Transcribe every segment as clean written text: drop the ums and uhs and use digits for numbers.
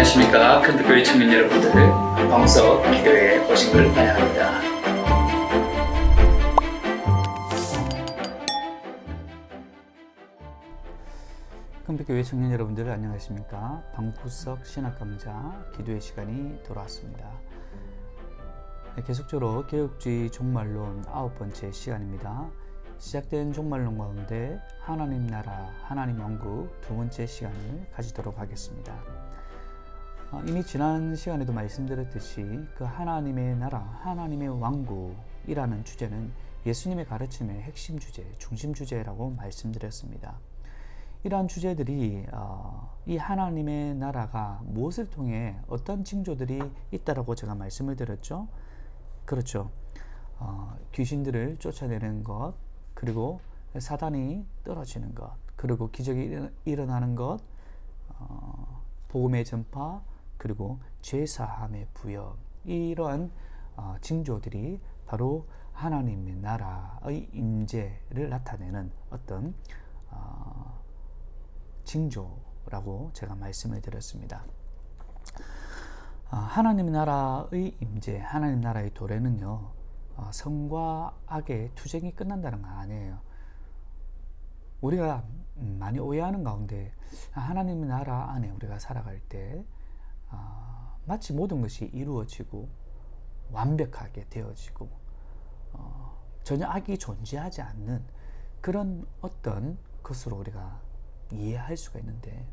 안녕하십니까. 큰빛교회 청년 여러분들, 방석 기도에 오신 걸 환영합니다. 큰빛교회 청년 여러분들 안녕하십니까. 방구석 신학강좌 기도의 시간이 돌아왔습니다. 계속적으로 개혁주의 종말론 9번째 시간입니다. 시작된 종말론 가운데 하나님 나라, 하나님 왕국 2번째 시간을 가지도록 하겠습니다. 이미 지난 시간에도 말씀드렸듯이 그 하나님의 나라, 하나님의 왕국이라는 주제는 예수님의 가르침의 핵심 주제, 중심 주제라고 말씀드렸습니다. 이러한 주제들이 이 하나님의 나라가 무엇을 통해 어떤 징조들이 있다라고 제가 말씀을 드렸죠. 그렇죠. 귀신들을 쫓아내는 것, 그리고 사단이 떨어지는 것, 그리고 기적이 일어나는 것, 복음의 전파, 그리고 죄사함의 부여, 이러한 징조들이 바로 하나님의 나라의 임재를 나타내는 어떤 징조라고 제가 말씀을 드렸습니다. 하나님 나라의 임재, 하나님 나라의 도래는요, 선과 악의 투쟁이 끝난다는 거 아니에요. 우리가 많이 오해하는 가운데 하나님의 나라 안에 우리가 살아갈 때 마치 모든 것이 이루어지고 완벽하게 되어지고 전혀 악이 존재하지 않는 그런 어떤 것으로 우리가 이해할 수가 있는데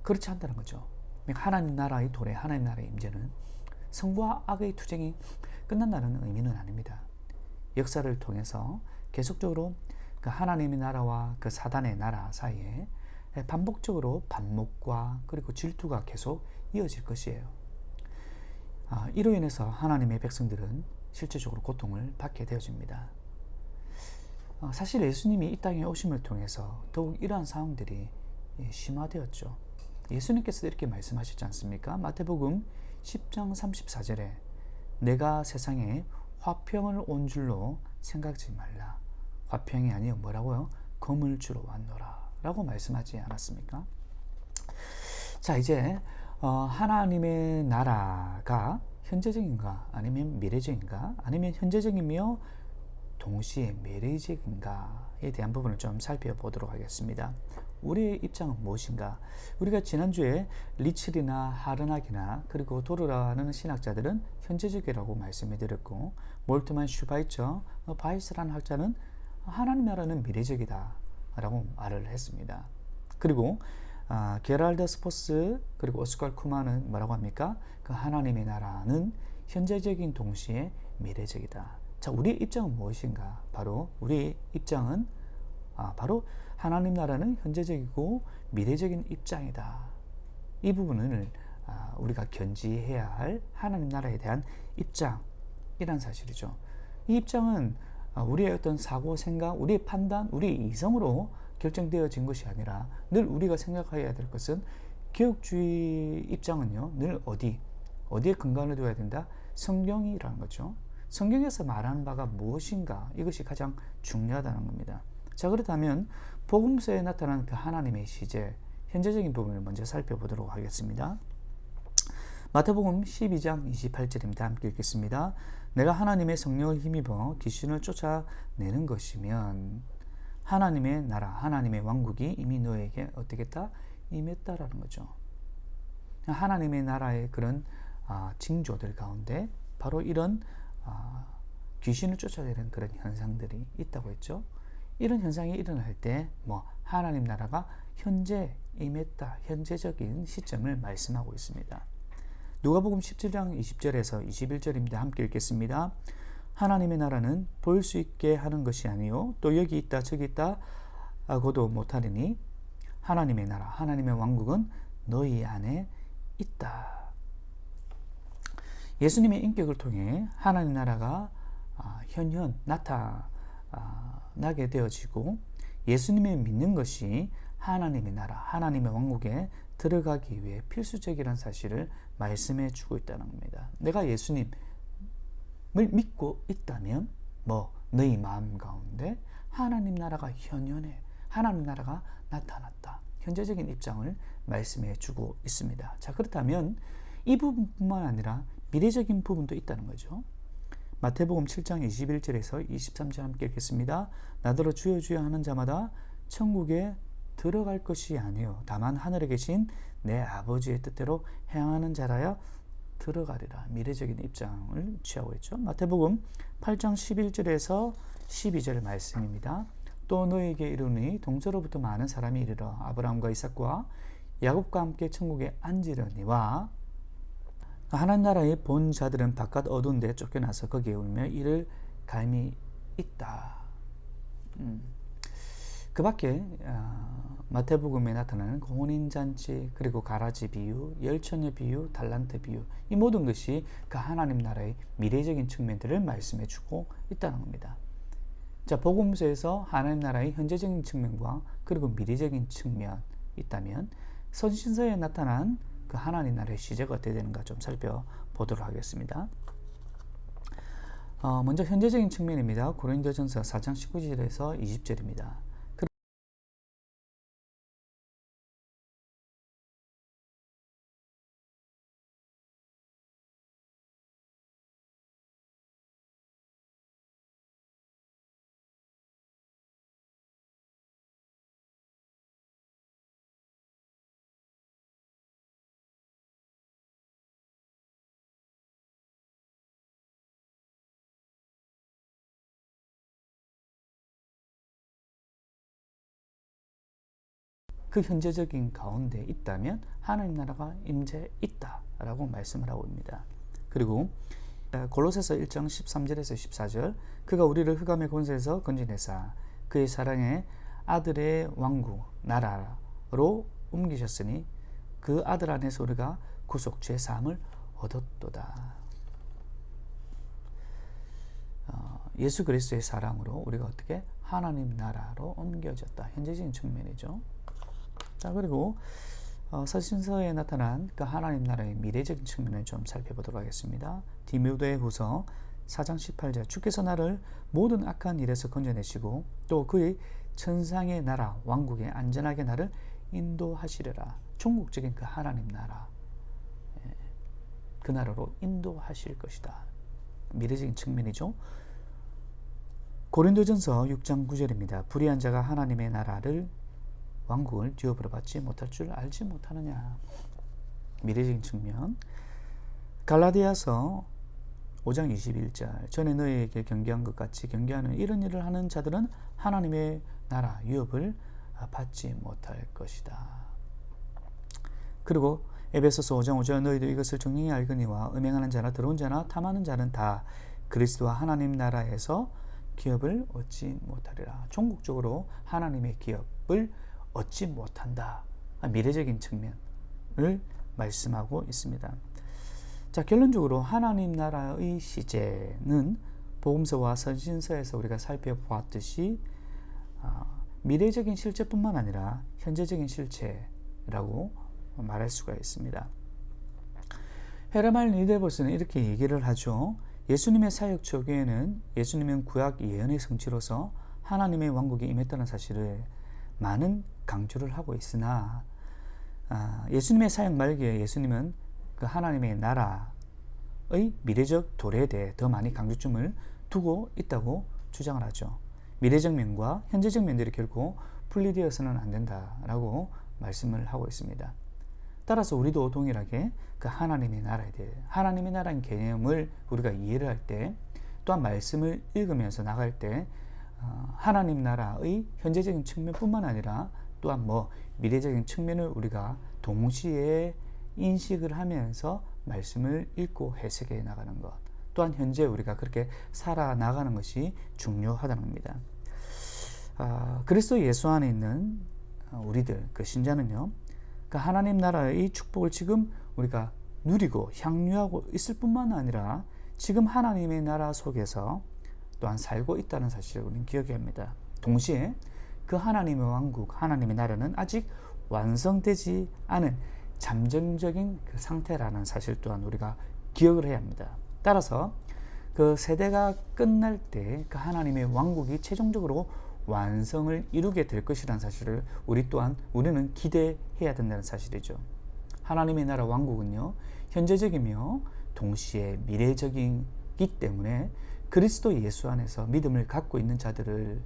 그렇지 않다는 거죠. 하나님 나라의 도래, 하나님 나라의 임재는 선과 악의 투쟁이 끝난다는 의미는 아닙니다. 역사를 통해서 계속적으로 그 하나님의 나라와 그 사단의 나라 사이에 반복적으로 반목과 그리고 질투가 계속 이어질 것이에요. 이로 인해서 하나님의 백성들은 실제적으로 고통을 받게 되어집니다. 사실 예수님이 이 땅에 오심을 통해서 더욱 이러한 상황들이 심화되었죠. 예수님께서 이렇게 말씀하셨지 않습니까? 마태복음 10장 34절에 내가 세상에 화평을 온 줄로 생각지 말라. 화평이 아니요 뭐라고요? 검을 주러 왔노라 라고 말씀하지 않았습니까? 자, 이제 하나님의 나라가 현재적인가 아니면 미래적인가 아니면 현재적이며 동시에 미래적인가에 대한 부분을 좀 살펴보도록 하겠습니다. 우리의 입장은 무엇인가? 우리가 지난주에 리첼이나 하르낙이나 그리고 도르라는 신학자들은 현재적이라고 말씀을 드렸고, 몰트만 슈바이처 바이스라는 학자는 하나님 나라는 미래적이다 라고 말을 했습니다. 그리고 게랄드 스포스 그리고 오스칼 쿠마는 뭐라고 합니까? 그 하나님의 나라는 현재적인 동시에 미래적이다. 자, 우리의 입장은 무엇인가? 바로 우리의 입장은 바로 하나님 나라는 현재적이고 미래적인 입장이다. 이 부분을 우리가 견지해야 할 하나님 나라에 대한 입장이란 사실이죠. 이 입장은 우리의 어떤 사고, 생각, 우리의 판단, 우리의 이성으로 결정되어진 것이 아니라 늘 우리가 생각해야 될 것은 개혁주의 입장은요, 늘 어디에 근간을 둬야 된다? 성경이라는 거죠. 성경에서 말하는 바가 무엇인가? 이것이 가장 중요하다는 겁니다. 자, 그렇다면 복음서에 나타나는 그 하나님의 시제, 현재적인 부분을 먼저 살펴보도록 하겠습니다. 마태복음 12장 28절입니다. 함께 읽겠습니다. 내가 하나님의 성령을 힘입어 귀신을 쫓아내는 것이면 하나님의 나라, 하나님의 왕국이 이미 너에게 어떻게 했다? 임했다라는 거죠. 하나님의 나라의 그런 징조들 가운데 바로 이런 귀신을 쫓아내는 그런 현상들이 있다고 했죠. 이런 현상이 일어날 때 하나님 나라가 현재 임했다, 현재적인 시점을 말씀하고 있습니다. 누가복음 17장 20절에서 21절입니다. 함께 읽겠습니다. 하나님의 나라는 볼 수 있게 하는 것이 아니요 또 여기 있다 저기 있다 하고도 못하리니 하나님의 나라, 하나님의 왕국은 너희 안에 있다. 예수님의 인격을 통해 하나님 나라가 현현 나타나게 되어지고 예수님을 믿는 것이 하나님의 나라, 하나님의 왕국에 들어가기 위해 필수적이라는 사실을 말씀해 주고 있다는 겁니다. 내가 예수님을 믿고 있다면 너희 마음 가운데 하나님 나라가 현현해, 하나님 나라가 나타났다, 현재적인 입장을 말씀해 주고 있습니다. 자, 그렇다면 이 부분뿐만 아니라 미래적인 부분도 있다는 거죠. 마태복음 7장 21절에서 23절 함께 읽겠습니다. 나더러 주여 주여 하는 자마다 천국에 들어갈 것이 아니요 다만 하늘에 계신 내 아버지의 뜻대로 행하는 자라야 들어가리라. 미래적인 입장을 취하고 있죠. 마태복음 8장 11절에서 12절 말씀입니다. 또 너에게 이르니 동서로부터 많은 사람이 이르러 아브라함과 이삭과 야곱과 함께 천국에 앉으려니와 하나님 나라의 본 자들은 바깥 어두운 데 쫓겨나서 거기에 울며 이를 감이 있다. 그 밖에 마태복음에 나타나는 혼인잔치, 그리고 가라지 비유, 열처녀 비유, 달란트 비유, 이 모든 것이 그 하나님 나라의 미래적인 측면들을 말씀해 주고 있다는 겁니다. 자, 복음서에서 하나님 나라의 현재적인 측면과 그리고 미래적인 측면이 있다면 선신서에 나타난 그 하나님 나라의 시제가 어떻게 되는가 좀 살펴보도록 하겠습니다. 먼저 현재적인 측면입니다. 고린도전서 4장 19절에서 20절입니다. 그 현재적인 가운데 있다면 하나님 나라가 임재 있다라고 말씀을 하고 있습니다. 그리고 골로새서 1장 13절에서 14절 그가 우리를 흑암의 권세에서 건져내사 그의 사랑의 아들의 왕국 나라로 옮기셨으니 그 아들 안에서 우리가 구속 죄사함을 얻었도다. 예수 그리스도의 사랑으로 우리가 어떻게 하나님 나라로 옮겨졌다. 현재적인 측면이죠. 자, 그리고 서신서에 나타난 그 하나님 나라의 미래적인 측면을 좀 살펴보도록 하겠습니다. 디모데후서 4장 18절 주께서 나를 모든 악한 일에서 건져내시고 또 그의 천상의 나라 왕국에 안전하게 나를 인도하시리라. 종국적인 그 하나님 나라, 그 나라로 인도하실 것이다. 미래적인 측면이죠. 고린도전서 6장 9절입니다. 불의한 자가 하나님의 나라를 왕국을 뒤엎어받지 못할 줄 알지 못하느냐. 미래적인 측면. 갈라디아서 5장 21절 전에 너희에게 경계한 것 같이 경계하는 이런 일을 하는 자들은 하나님의 나라 유업을 받지 못할 것이다. 그리고 에베소서 5장 5절 너희도 이것을 정령히 알거니와 음행하는 자나 더러운 자나 탐하는 자는 다 그리스도와 하나님 나라에서 기업을 얻지 못하리라. 종국적으로 하나님의 기업을 얻지 못한다. 미래적인 측면을 말씀하고 있습니다. 자, 결론적으로 하나님 나라의 시제는 복음서와 선신서에서 우리가 살펴보았듯이 미래적인 실체뿐만 아니라 현재적인 실체라고 말할 수가 있습니다. 헤르만 리데버스는 이렇게 얘기를 하죠. 예수님의 사역 초기에는 예수님은 구약 예언의 성취로서 하나님의 왕국이 임했다는 사실을 많은 강조를 하고 있으나 예수님의 사역 말기에 예수님은 그 하나님의 나라의 미래적 도래에 대해 더 많이 강조점을 두고 있다고 주장을 하죠. 미래적 면과 현재적 면들이 결코 분리되어서는 안 된다라고 말씀을 하고 있습니다. 따라서 우리도 동일하게 그 하나님의 나라에 대해 하나님의 나라의 개념을 우리가 이해를 할 때 또한 말씀을 읽으면서 나갈 때 하나님 나라의 현재적인 측면뿐만 아니라 또한 미래적인 측면을 우리가 동시에 인식을 하면서 말씀을 읽고 해석해 나가는 것, 또한 현재 우리가 그렇게 살아나가는 것이 중요하다는 겁니다. 그리스도 예수 안에 있는 우리들, 그 신자는요, 그 하나님 나라의 축복을 지금 우리가 누리고 향유하고 있을 뿐만 아니라 지금 하나님의 나라 속에서 또한 살고 있다는 사실을 우리는 기억해야 합니다. 동시에 그 하나님의 왕국, 하나님의 나라는 아직 완성되지 않은 잠정적인 그 상태라는 사실 또한 우리가 기억을 해야 합니다. 따라서 그 세대가 끝날 때 그 하나님의 왕국이 최종적으로 완성을 이루게 될 것이라는 사실을 우리는 기대해야 된다는 사실이죠. 하나님의 나라 왕국은요, 현재적이며 동시에 미래적이기 때문에 그리스도 예수 안에서 믿음을 갖고 있는 자들을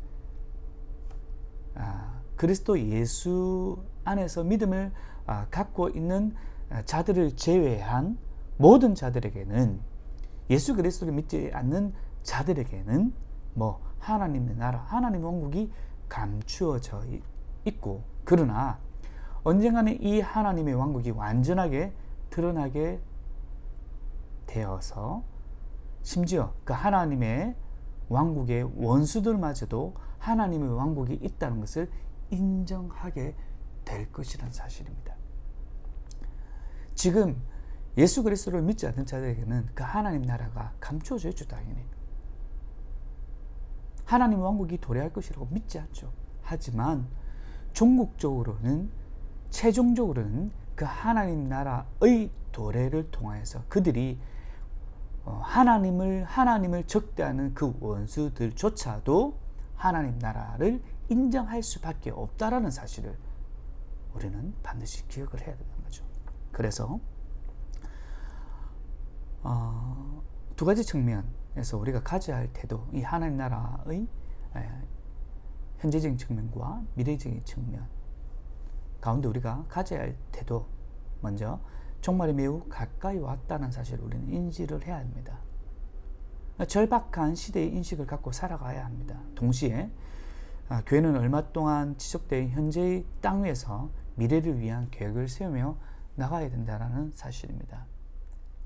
그리스도 예수 안에서 믿음을 갖고 있는 자들을 제외한 모든 자들에게는, 예수 그리스도를 믿지 않는 자들에게는 하나님의 나라, 하나님의 왕국이 감추어져 있고, 그러나 언젠가는 이 하나님의 왕국이 완전하게 드러나게 되어서 심지어 그 하나님의 왕국의 원수들마저도 하나님의 왕국이 있다는 것을 인정하게 될 것이라는 사실입니다. 지금 예수 그리스도를 믿지 않는 자들에게는 그 하나님 나라가 감추어져 있죠. 당연히 하나님 왕국이 도래할 것이라고 믿지 않죠. 하지만 종국적으로는, 최종적으로는 그 하나님 나라의 도래를 통하여서 그들이 하나님을 적대하는 그 원수들조차도 하나님 나라를 인정할 수밖에 없다라는 사실을 우리는 반드시 기억을 해야 되는 거죠. 그래서 두 가지 측면에서 우리가 가져야 할 태도, 이 하나님 나라의 현재적인 측면과 미래적인 측면 가운데 우리가 가져야 할 태도, 먼저 종말이 매우 가까이 왔다는 사실을 우리는 인지를 해야 합니다. 절박한 시대의 인식을 갖고 살아가야 합니다. 동시에 교회는 얼마 동안 지속된 현재의 땅 위에서 미래를 위한 계획을 세우며 나가야 된다는 사실입니다.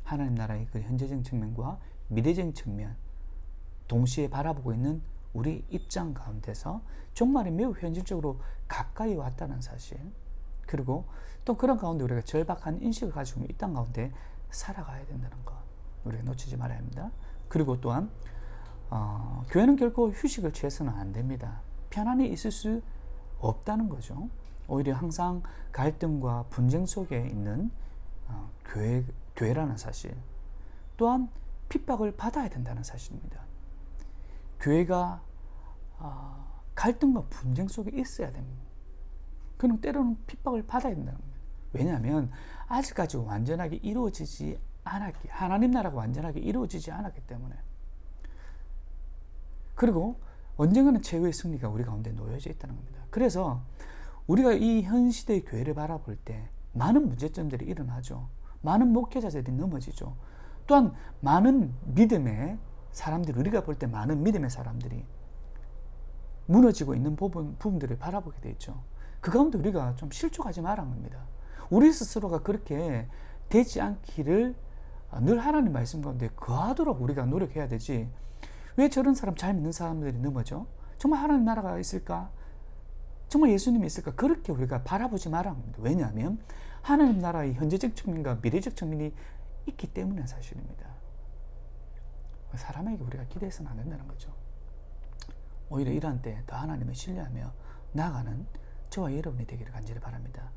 하나님 나라의 그 현재적인 측면과 미래적인 측면 동시에 바라보고 있는 우리 입장 가운데서 종말이 매우 현실적으로 가까이 왔다는 사실, 그리고 또 그런 가운데 우리가 절박한 인식을 가지고 이 땅 가운데 살아가야 된다는 것 우리가 놓치지 말아야 합니다. 그리고 또한 교회는 결코 휴식을 취해서는 안 됩니다. 편안히 있을 수 없다는 거죠. 오히려 항상 갈등과 분쟁 속에 있는 교회라는 사실, 또한 핍박을 받아야 된다는 사실입니다. 교회가 갈등과 분쟁 속에 있어야 됩니다. 그는 때로는 핍박을 받아야 된다는 겁니다. 왜냐하면 아직까지 완전하게 이루어지지 않았기, 하나님 나라가 완전하게 이루어지지 않았기 때문에. 그리고 언젠가는 최후의 승리가 우리 가운데 놓여져 있다는 겁니다. 그래서 우리가 이 현 시대의 교회를 바라볼 때 많은 문제점들이 일어나죠. 많은 목회자들이 넘어지죠. 또한 많은 믿음의 사람들이, 우리가 볼 때 많은 믿음의 사람들이 무너지고 있는 부분들을 바라보게 되죠. 그 가운데 우리가 좀 실족하지 말라는 겁니다. 우리 스스로가 그렇게 되지 않기를 늘 하나님 말씀 가운데 거하도록 우리가 노력해야 되지, 왜 저런 사람, 잘 믿는 사람들이 넘어져? 정말 하나님 나라가 있을까? 정말 예수님이 있을까? 그렇게 우리가 바라보지 말라는 겁니다. 왜냐하면 하나님 나라의 현재적 측면과 미래적 측면이 있기 때문에 사실입니다. 사람에게 우리가 기대해서는 안 된다는 거죠. 오히려 이러한 때 더 하나님을 신뢰하며 나아가는 저와 여러분이 되기를 간절히 바랍니다.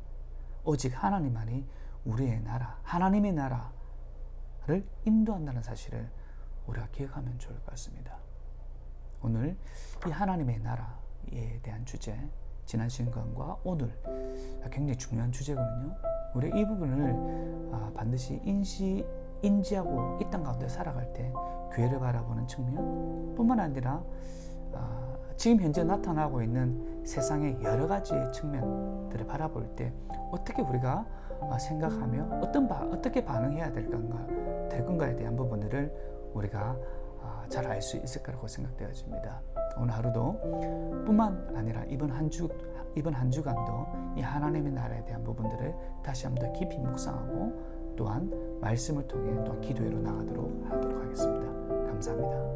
오직 하나님만이 우리의 나라, 하나님의 나라를 인도한다는 사실을 우리가 기억하면 좋을 것 같습니다. 오늘 이 하나님의 나라에 대한 주제, 지난 시간과 오늘 굉장히 중요한 주제거든요. 우리 이 부분을 반드시 인지하고 이 땅 가운데 살아갈 때 교회를 바라보는 측면 뿐만 아니라 지금 현재 나타나고 있는 세상의 여러 가지 측면들을 바라볼 때 어떻게 우리가 생각하며 어떻게 반응해야 될 건가에 대한 부분들을 우리가 잘 알 수 있을 거라고 생각되어집니다. 오늘 하루도 뿐만 아니라 이번 한 주간도 이 하나님의 나라에 대한 부분들을 다시 한번 더 깊이 묵상하고 또한 말씀을 통해 또 기도회로 나가도록 하도록 하겠습니다. 감사합니다.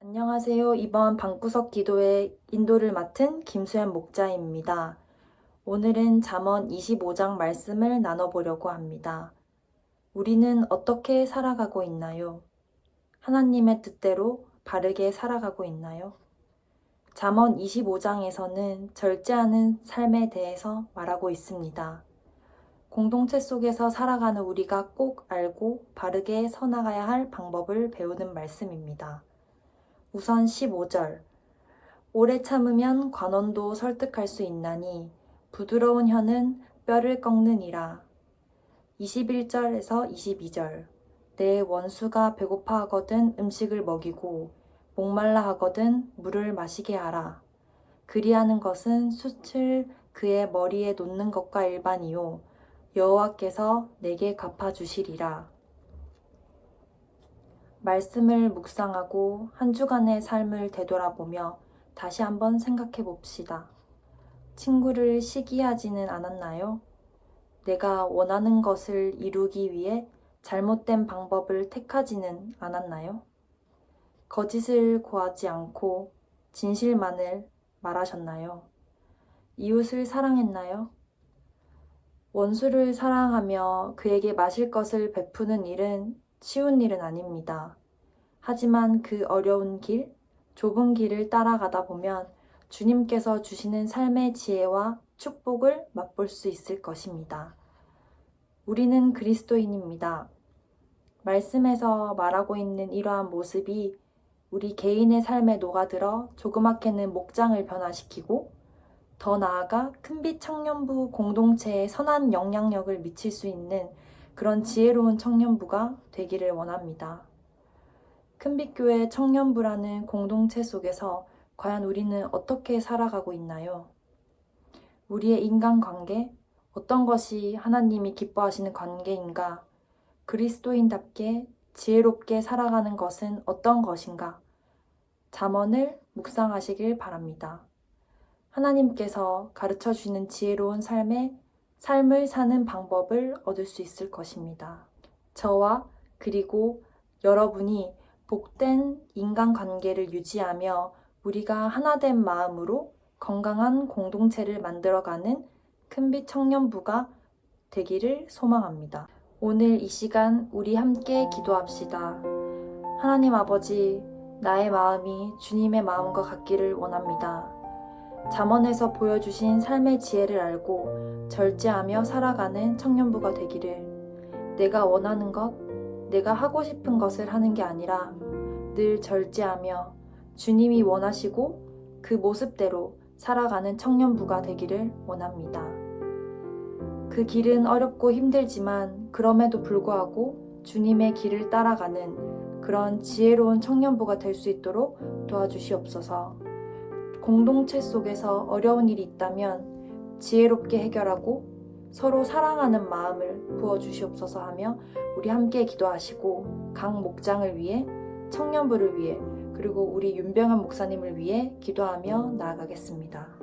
안녕하세요. 이번 방구석 기도회 인도를 맡은 김수현 목자입니다. 오늘은 잠언 25장 말씀을 나눠보려고 합니다. 우리는 어떻게 살아가고 있나요? 하나님의 뜻대로 바르게 살아가고 있나요? 잠언 25장에서는 절제하는 삶에 대해서 말하고 있습니다. 공동체 속에서 살아가는 우리가 꼭 알고 바르게 서나가야 할 방법을 배우는 말씀입니다. 우선 15절. 오래 참으면 관원도 설득할 수 있나니 부드러운 혀는 뼈를 꺾느니라. 21절에서 22절. 내 원수가 배고파하거든 음식을 먹이고 목말라 하거든 물을 마시게 하라. 그리하는 것은 숯을 그의 머리에 놓는 것과 일반이요 여호와께서 내게 갚아주시리라. 말씀을 묵상하고 한 주간의 삶을 되돌아보며 다시 한번 생각해 봅시다. 친구를 시기하지는 않았나요? 내가 원하는 것을 이루기 위해 잘못된 방법을 택하지는 않았나요? 거짓을 고하지 않고 진실만을 말하셨나요? 이웃을 사랑했나요? 원수를 사랑하며 그에게 마실 것을 베푸는 일은 쉬운 일은 아닙니다. 하지만 그 어려운 길, 좁은 길을 따라가다 보면 주님께서 주시는 삶의 지혜와 축복을 맛볼 수 있을 것입니다. 우리는 그리스도인입니다. 말씀에서 말하고 있는 이러한 모습이 우리 개인의 삶에 녹아들어 조그맣게는 목장을 변화시키고 더 나아가 큰빛 청년부 공동체에 선한 영향력을 미칠 수 있는 그런 지혜로운 청년부가 되기를 원합니다. 큰빛교회 청년부라는 공동체 속에서 과연 우리는 어떻게 살아가고 있나요? 우리의 인간관계, 어떤 것이 하나님이 기뻐하시는 관계인가? 그리스도인답게 지혜롭게 살아가는 것은 어떤 것인가? 잠언을 묵상하시길 바랍니다. 하나님께서 가르쳐 주시는 지혜로운 삶을 사는 방법을 얻을 수 있을 것입니다. 저와 그리고 여러분이 복된 인간관계를 유지하며 우리가 하나된 마음으로 건강한 공동체를 만들어가는 큰빛 청년부가 되기를 소망합니다. 오늘 이 시간 우리 함께 기도합시다. 하나님 아버지, 나의 마음이 주님의 마음과 같기를 원합니다. 잠언에서 보여주신 삶의 지혜를 알고 절제하며 살아가는 청년부가 되기를, 내가 원하는 것, 내가 하고 싶은 것을 하는 게 아니라 늘 절제하며 주님이 원하시고 그 모습대로 살아가는 청년부가 되기를 원합니다. 그 길은 어렵고 힘들지만 그럼에도 불구하고 주님의 길을 따라가는 그런 지혜로운 청년부가 될 수 있도록 도와주시옵소서. 공동체 속에서 어려운 일이 있다면 지혜롭게 해결하고 서로 사랑하는 마음을 부어주시옵소서 하며 우리 함께 기도하시고 각 목장을 위해, 청년부를 위해, 그리고 우리 윤병한 목사님을 위해 기도하며 나아가겠습니다.